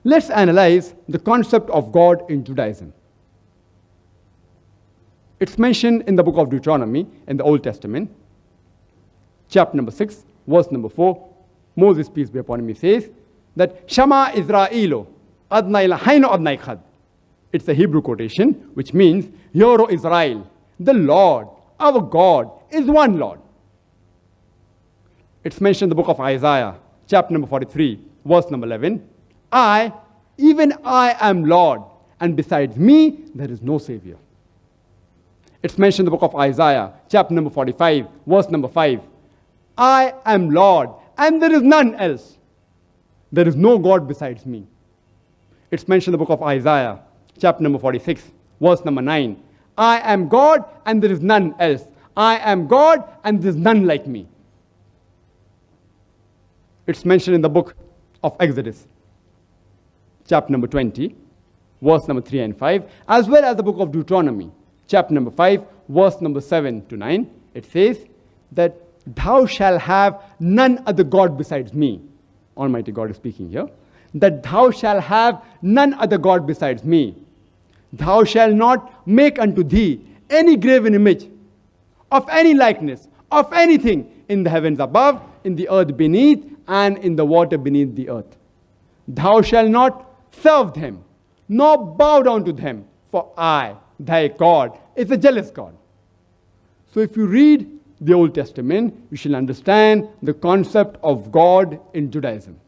Let's analyze the concept of God in Judaism. It's mentioned in the book of Deuteronomy in the Old Testament, chapter number 6, verse number 4. Moses, peace be upon him, says that Shema Israelu Adnai Lahainu Adnai Khad. It's a Hebrew quotation, which means, Hear, O Israel, the Lord, our God, is one Lord. It's mentioned in the book of Isaiah, chapter number 43, verse number 11. I, even I am Lord, and besides me, there is no Savior. It's mentioned in the book of Isaiah, chapter number 45, verse number 5. I am Lord, and there is none else. There is no God besides me. It's mentioned in the book of Isaiah, chapter number 46, verse number 9. I am God, and there is none else. I am God, and there is none like me. It's mentioned in the book of Exodus, chapter number 20, verse number 3 and 5, as well as the book of Deuteronomy, chapter number 5, verse number 7 to 9. It says that thou shalt have none other God besides me. Almighty God is speaking here. That thou shalt have none other God besides me. Thou shalt not make unto thee any graven image of any likeness, of anything in the heavens above, in the earth beneath, and in the water beneath the earth. Thou shalt not serve them, nor bow down to them, for I, thy God, is a jealous God. So if you read the Old Testament, you shall understand the concept of God in Judaism.